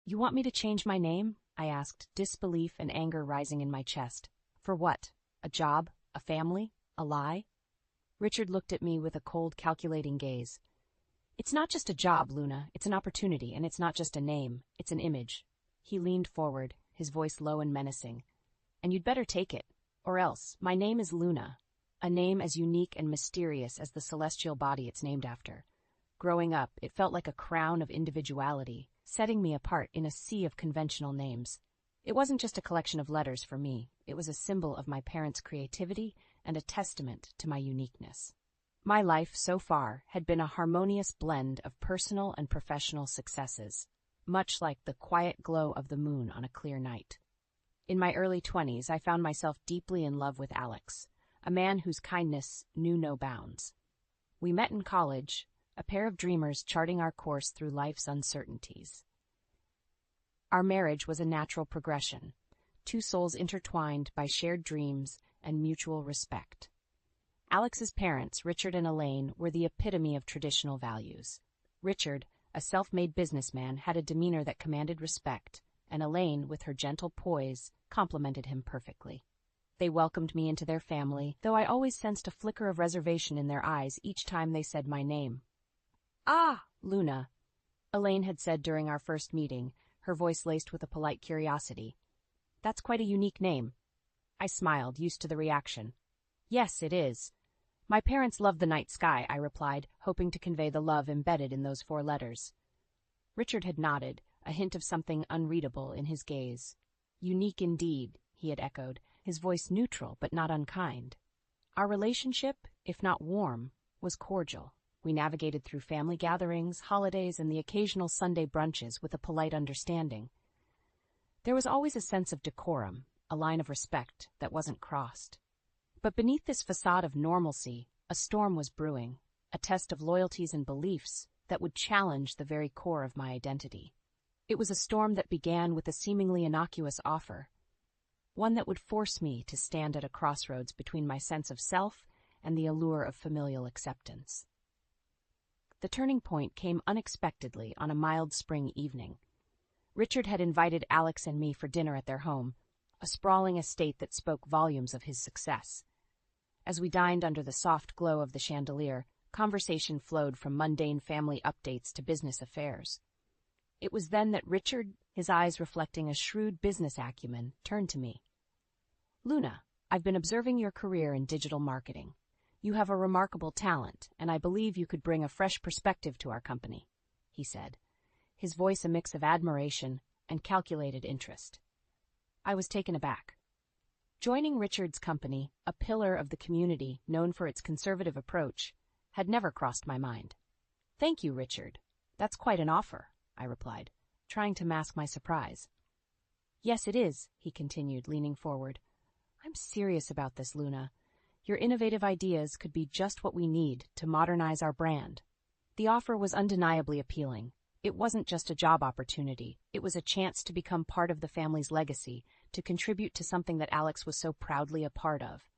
You want me to change my name? I asked, disbelief and anger rising in my chest. For what? A job? A family? A lie? Richard looked at me with a cold, calculating gaze. It's not just a job, Luna. It's an opportunity, and it's not just a name. It's an image. He leaned forward, his voice low and menacing. And you'd better take it. Or else, my name is Luna. A name as unique and mysterious as the celestial body it's named after. Growing up, it felt like a crown of individuality, setting me apart in a sea of conventional names. It wasn't just a collection of letters for me. It was a symbol of my parents' creativity and a testament to my uniqueness. My life, so far, had been a harmonious blend of personal and professional successes, much like the quiet glow of the moon on a clear night. In my early 20s, I found myself deeply in love with Alex, a man whose kindness knew no bounds. We met in college, a pair of dreamers charting our course through life's uncertainties. Our marriage was a natural progression, two souls intertwined by shared dreams and mutual respect. Alex's parents, Richard and Elaine, were the epitome of traditional values. Richard, a self-made businessman, had a demeanor that commanded respect, and Elaine, with her gentle poise, complimented him perfectly. They welcomed me into their family, though I always sensed a flicker of reservation in their eyes each time they said my name. "Ah, Luna," Elaine had said during our first meeting, her voice laced with a polite curiosity. "That's quite a unique name." I smiled, used to the reaction. "Yes, it is. My parents love the night sky," I replied, hoping to convey the love embedded in those 4 letters. Richard had nodded, a hint of something unreadable in his gaze. "Unique indeed," he had echoed, his voice neutral but not unkind. Our relationship, if not warm, was cordial. We navigated through family gatherings, holidays, and the occasional Sunday brunches with a polite understanding. There was always a sense of decorum, a line of respect that wasn't crossed. But beneath this facade of normalcy, a storm was brewing, a test of loyalties and beliefs that would challenge the very core of my identity. It was a storm that began with a seemingly innocuous offer, one that would force me to stand at a crossroads between my sense of self and the allure of familial acceptance. The turning point came unexpectedly on a mild spring evening. Richard had invited Alex and me for dinner at their home, a sprawling estate that spoke volumes of his success. As we dined under the soft glow of the chandelier, conversation flowed from mundane family updates to business affairs. It was then that Richard, his eyes reflecting a shrewd business acumen, turned to me. "Luna, I've been observing your career in digital marketing. You have a remarkable talent, and I believe you could bring a fresh perspective to our company," he said, his voice a mix of admiration and calculated interest. I was taken aback. Joining Richard's company, a pillar of the community known for its conservative approach, had never crossed my mind. "Thank you, Richard. That's quite an offer," I replied, trying to mask my surprise. "Yes, it is," he continued, leaning forward. "I'm serious about this, Luna. Your innovative ideas could be just what we need to modernize our brand." The offer was undeniably appealing. It wasn't just a job opportunity. It was a chance to become part of the family's legacy, to contribute to something that Alex was so proudly a part of.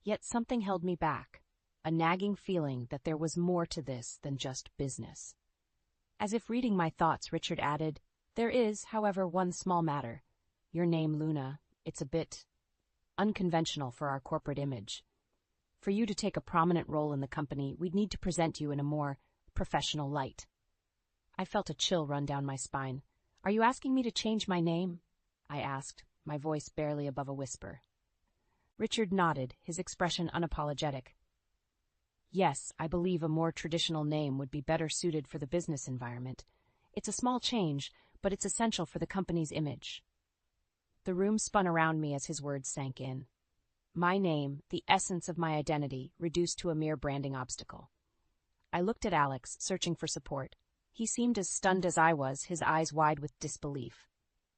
Yet something held me back, a nagging feeling that there was more to this than just business. As if reading my thoughts, Richard added, "There is, however, one small matter. Your name, Luna, it's a bit unconventional for our corporate image. For you to take a prominent role in the company, we'd need to present you in a more professional light." I felt a chill run down my spine. "Are you asking me to change my name?" I asked, my voice barely above a whisper. Richard nodded, his expression unapologetic. "Yes, I believe a more traditional name would be better suited for the business environment. It's a small change, but it's essential for the company's image." The room spun around me as his words sank in. My name, the essence of my identity, reduced to a mere branding obstacle. I looked at Alex, searching for support. He seemed as stunned as I was, his eyes wide with disbelief.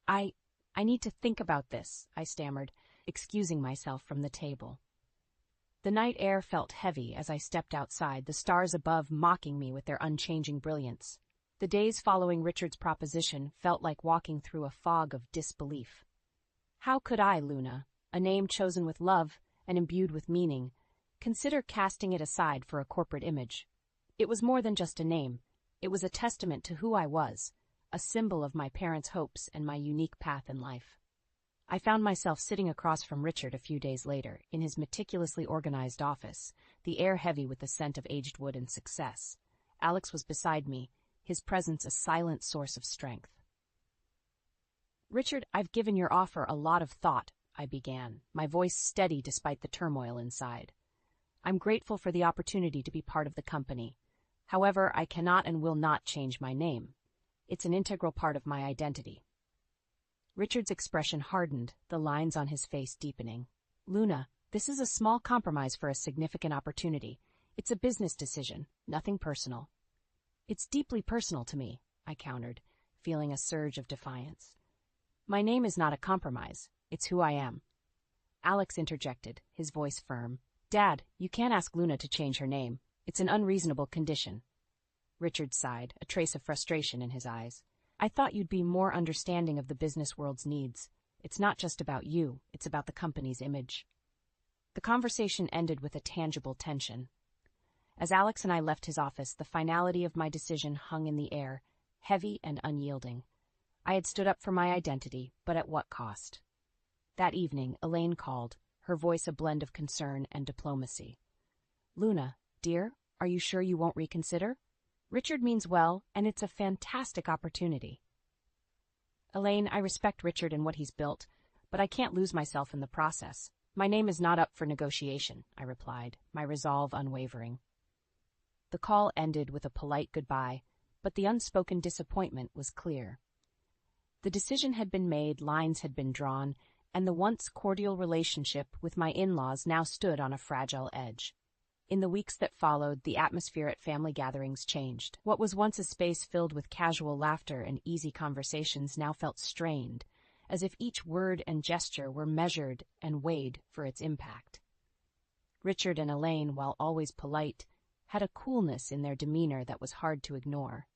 I need to think about this," I stammered, excusing myself from the table. The night air felt heavy as I stepped outside, the stars above mocking me with their unchanging brilliance. The days following Richard's proposition felt like walking through a fog of disbelief. How could I, Luna, a name chosen with love and imbued with meaning, consider casting it aside for a corporate image? It was more than just a name. It was a testament to who I was, a symbol of my parents' hopes and my unique path in life. I found myself sitting across from Richard a few days later, in his meticulously organized office, the air heavy with the scent of aged wood and success. Alex was beside me, his presence a silent source of strength. "Richard, I've given your offer a lot of thought," I began, my voice steady despite the turmoil inside. "I'm grateful for the opportunity to be part of the company. However, I cannot and will not change my name. It's an integral part of my identity." Richard's expression hardened, the lines on his face deepening. "Luna, this is a small compromise for a significant opportunity. It's a business decision, nothing personal." "It's deeply personal to me," I countered, feeling a surge of defiance. "My name is not a compromise. It's who I am." Alex interjected, his voice firm. "Dad, you can't ask Luna to change her name. It's an unreasonable condition." Richard sighed, a trace of frustration in his eyes. "I thought you'd be more understanding of the business world's needs. It's not just about you, it's about the company's image." The conversation ended with a tangible tension. As Alex and I left his office, the finality of my decision hung in the air, heavy and unyielding. I had stood up for my identity, but at what cost? That evening, Elaine called, her voice a blend of concern and diplomacy. "Luna, dear, are you sure you won't reconsider? Richard means well, and it's a fantastic opportunity." "Elaine, I respect Richard and what he's built, but I can't lose myself in the process. My name is not up for negotiation," I replied, my resolve unwavering. The call ended with a polite goodbye, but the unspoken disappointment was clear. The decision had been made, lines had been drawn, and the once cordial relationship with my in-laws now stood on a fragile edge. In the weeks that followed, the atmosphere at family gatherings changed. What was once a space filled with casual laughter and easy conversations now felt strained, as if each word and gesture were measured and weighed for its impact. Richard and Elaine, while always polite, had a coolness in their demeanor that was hard to ignore.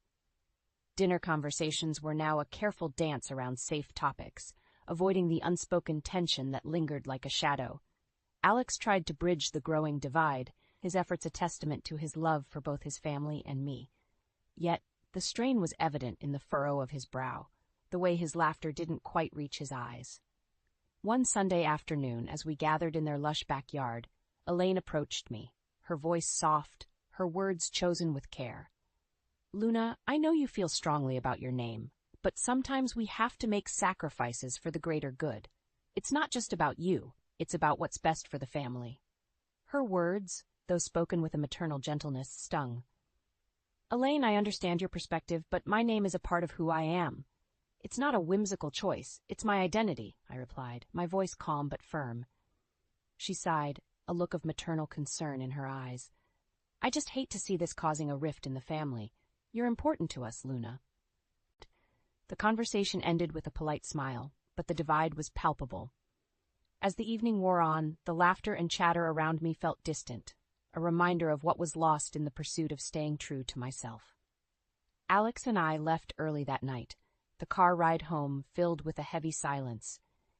Dinner conversations were now a careful dance around safe topics, avoiding the unspoken tension that lingered like a shadow. Alex tried to bridge the growing divide, his efforts a testament to his love for both his family and me. Yet, the strain was evident in the furrow of his brow, the way his laughter didn't quite reach his eyes. One Sunday afternoon, as we gathered in their lush backyard, Elaine approached me, her voice soft, her words chosen with care. "Luna, I know you feel strongly about your name, but sometimes we have to make sacrifices for the greater good. It's not just about you, it's about what's best for the family." Her words, though spoken with a maternal gentleness, stung. "Elaine, I understand your perspective, but my name is a part of who I am. It's not a whimsical choice, it's my identity," I replied, my voice calm but firm. She sighed, a look of maternal concern in her eyes. "I just hate to see this causing a rift in the family. You're important to us, Luna." The conversation ended with a polite smile, but the divide was palpable. As the evening wore on, the laughter and chatter around me felt distant, a reminder of what was lost in the pursuit of staying true to myself. Alex and I left early that night, the car ride home filled with a heavy silence.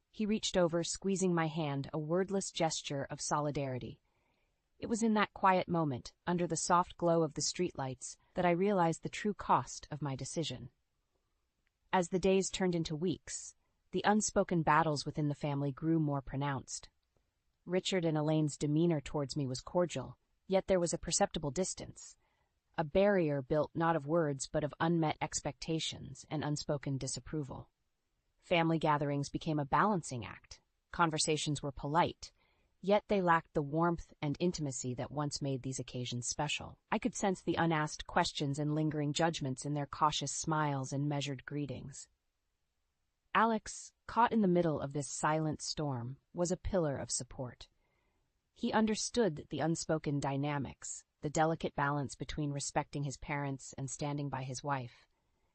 He reached over, squeezing my hand, a wordless gesture of solidarity. It was in that quiet moment, under the soft glow of the streetlights, that I realized the true cost of my decision. As the days turned into weeks, the unspoken battles within the family grew more pronounced. Richard and Elaine's demeanor towards me was cordial, yet there was a perceptible distance, a barrier built not of words but of unmet expectations and unspoken disapproval. Family gatherings became a balancing act. Conversations were polite, yet they lacked the warmth and intimacy that once made these occasions special. I could sense the unasked questions and lingering judgments in their cautious smiles and measured greetings. Alex, caught in the middle of this silent storm, was a pillar of support. He understood the unspoken dynamics, the delicate balance between respecting his parents and standing by his wife.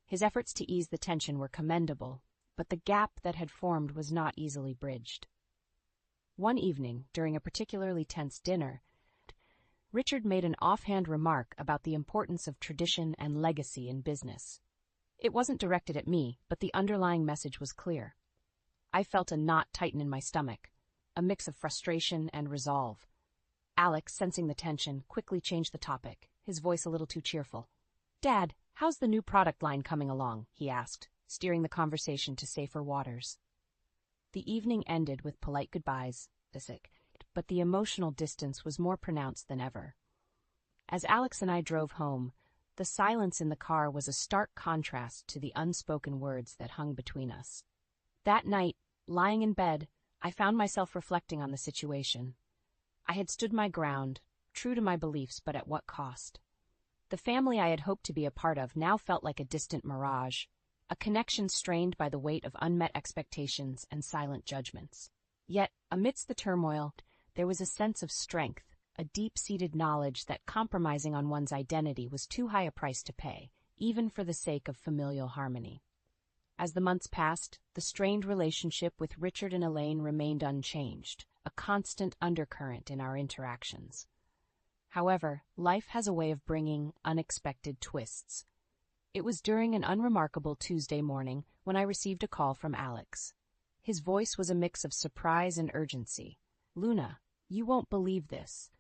His efforts to ease the tension were commendable, but the gap that had formed was not easily bridged. One evening, during a particularly tense dinner, Richard made an offhand remark about the importance of tradition and legacy in business. It wasn't directed at me, but the underlying message was clear. I felt a knot tighten in my stomach, a mix of frustration and resolve. Alex, sensing the tension, quickly changed the topic, his voice a little too cheerful. "Dad, "How's the new product line coming along?" he asked, steering the conversation to safer waters. The evening ended with polite goodbyes, but the emotional distance was more pronounced than ever. As Alex and I drove home, the silence in the car was a stark contrast to the unspoken words that hung between us. That night, lying in bed, I found myself reflecting on the situation. I had stood my ground, true to my beliefs, but at what cost? The family I had hoped to be a part of now felt like a distant mirage, a connection strained by the weight of unmet expectations and silent judgments. Yet, amidst the turmoil, there was a sense of strength, a deep-seated knowledge that compromising on one's identity was too high a price to pay, even for the sake of familial harmony. As the months passed, the strained relationship with Richard and Elaine remained unchanged, a constant undercurrent in our interactions. However, life has a way of bringing unexpected twists. It was during an unremarkable Tuesday morning when I received a call from Alex. His voice was a mix of surprise and urgency. "Luna, you won't believe this.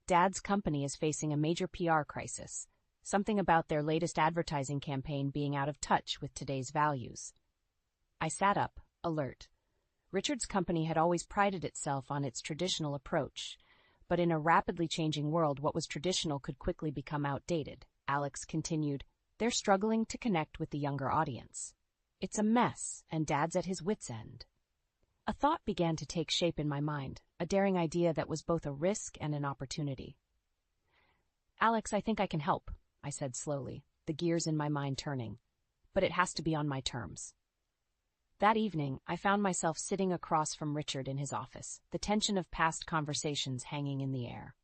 Dad's company is facing a major PR crisis. Something about their latest advertising campaign being out of touch with today's values." I sat up, alert. Richard's company had always prided itself on its traditional approach, but in a rapidly changing world, what was traditional could quickly become outdated. Alex continued, "They're struggling to connect with the younger audience. It's a mess, and Dad's at his wit's end." A thought began to take shape in my mind, a daring idea that was both a risk and an opportunity. "Alex, I think I can help," I said slowly, the gears in my mind turning. "But it has to be on my terms." That evening, I found myself sitting across from Richard in his office, the tension of past conversations hanging in the air.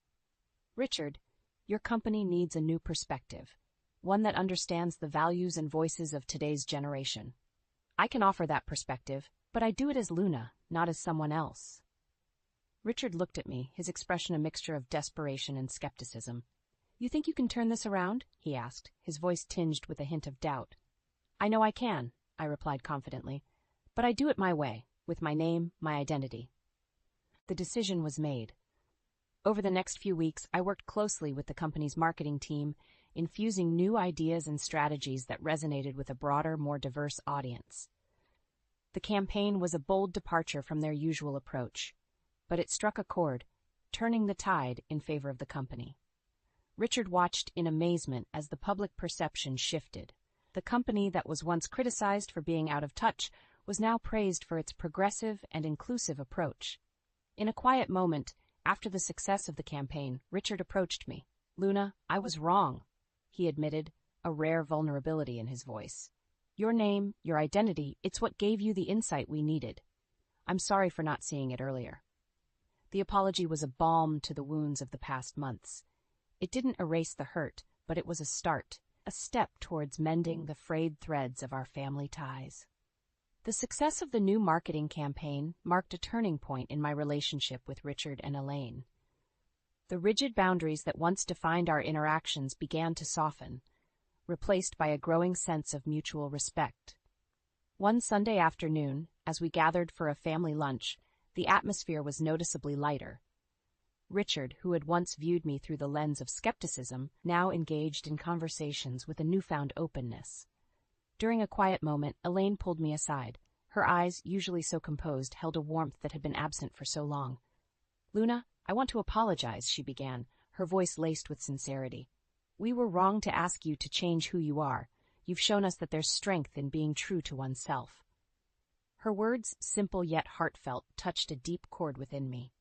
"Richard, your company needs a new perspective, one that understands the values and voices of today's generation. I can offer that perspective, but I do it as Luna, not as someone else." Richard looked at me, his expression a mixture of desperation and skepticism. "You think you can turn this around?" he asked, his voice tinged with a hint of doubt. "I know I can," I replied confidently, "but I do it my way, with my name, my identity." The decision was made. Over the next few weeks, I worked closely with the company's marketing team, infusing new ideas and strategies that resonated with a broader, more diverse audience. The campaign was a bold departure from their usual approach, but it struck a chord, turning the tide in favor of the company. Richard watched in amazement as the public perception shifted. The company that was once criticized for being out of touch was now praised for its progressive and inclusive approach. In a quiet moment, after the success of the campaign, Richard approached me. "Luna, I was wrong," he admitted, a rare vulnerability in his voice. "Your name, your identity, it's what gave you the insight we needed. I'm sorry for not seeing it earlier." The apology was a balm to the wounds of the past months. It didn't erase the hurt, but it was a start, a step towards mending the frayed threads of our family ties. The success of the new marketing campaign marked a turning point in my relationship with Richard and Elaine. The rigid boundaries that once defined our interactions began to soften, replaced by a growing sense of mutual respect. One Sunday afternoon, as we gathered for a family lunch, the atmosphere was noticeably lighter. Richard, who had once viewed me through the lens of skepticism, now engaged in conversations with a newfound openness. During a quiet moment, Elaine pulled me aside. Her eyes, usually so composed, held a warmth that had been absent for so long. "Luna, I want to apologize," she began, her voice laced with sincerity. "We were wrong to ask you to change who you are. You've shown us that there's strength in being true to oneself." Her words, simple yet heartfelt, touched a deep chord within me.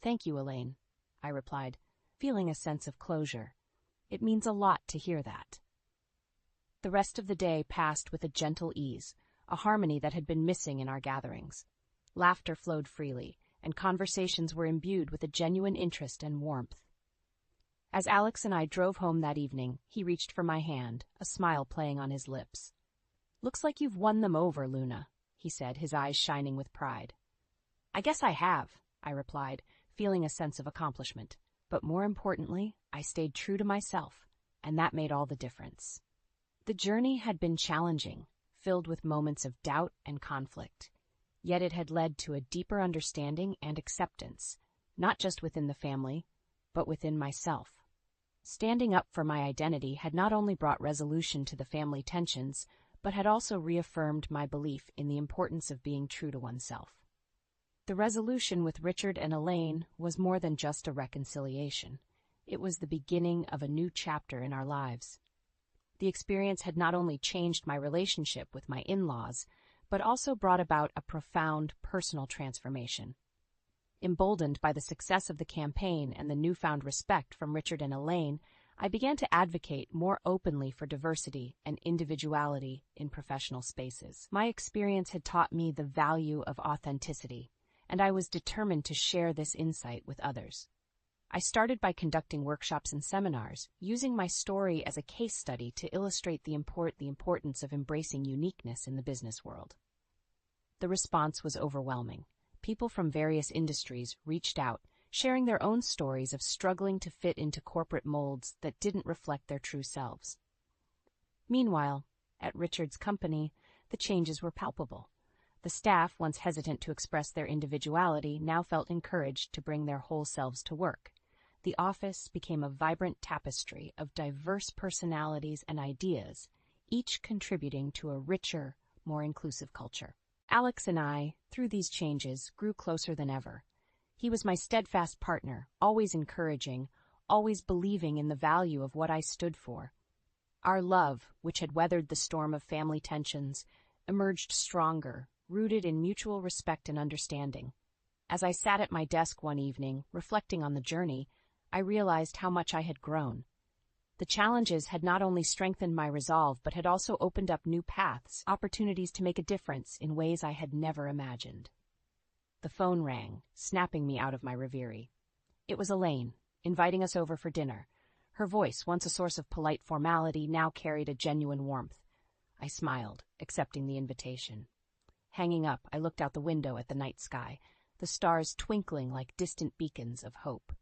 "Thank you, Elaine," I replied, feeling a sense of closure. "It means a lot to hear that." The rest of the day passed with a gentle ease, a harmony that had been missing in our gatherings. Laughter flowed freely, and conversations were imbued with a genuine interest and warmth. As Alex and I drove home that evening, he reached for my hand, a smile playing on his lips. "Looks like you've won them over, Luna," he said, his eyes shining with pride. "I guess I have," I replied, feeling a sense of accomplishment. But more importantly, I stayed true to myself, and that made all the difference. The journey had been challenging, filled with moments of doubt and conflict. Yet it had led to a deeper understanding and acceptance, not just within the family, but within myself. Standing up for my identity had not only brought resolution to the family tensions, but had also reaffirmed my belief in the importance of being true to oneself. The resolution with Richard and Elaine was more than just a reconciliation. It was the beginning of a new chapter in our lives. The experience had not only changed my relationship with my in-laws, but also brought about a profound personal transformation. Emboldened by the success of the campaign and the newfound respect from Richard and Elaine, I began to advocate more openly for diversity and individuality in professional spaces. My experience had taught me the value of authenticity, and I was determined to share this insight with others. I started by conducting workshops and seminars, using my story as a case study to illustrate the importance of embracing uniqueness in the business world. The response was overwhelming. People from various industries reached out, sharing their own stories of struggling to fit into corporate molds that didn't reflect their true selves. Meanwhile, at Richard's company, the changes were palpable. The staff, once hesitant to express their individuality, now felt encouraged to bring their whole selves to work. The office became a vibrant tapestry of diverse personalities and ideas, each contributing to a richer, more inclusive culture. Alex and I, through these changes, grew closer than ever. He was my steadfast partner, always encouraging, always believing in the value of what I stood for. Our love, which had weathered the storm of family tensions, emerged stronger, rooted in mutual respect and understanding. As I sat at my desk one evening, reflecting on the journey, I realized how much I had grown. The challenges had not only strengthened my resolve, but had also opened up new paths, opportunities to make a difference in ways I had never imagined. The phone rang, snapping me out of my reverie. It was Elaine, inviting us over for dinner. Her voice, once a source of polite formality, now carried a genuine warmth. I smiled, accepting the invitation. Hanging up, I looked out the window at the night sky, the stars twinkling like distant beacons of hope.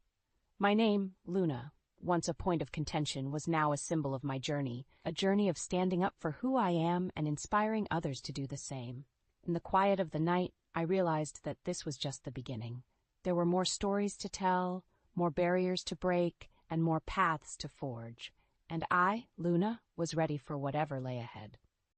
My name, Luna, once a point of contention, was now a symbol of my journey, a journey of standing up for who I am and inspiring others to do the same. In the quiet of the night, I realized that this was just the beginning. There were more stories to tell, more barriers to break, and more paths to forge. And I, Luna, was ready for whatever lay ahead.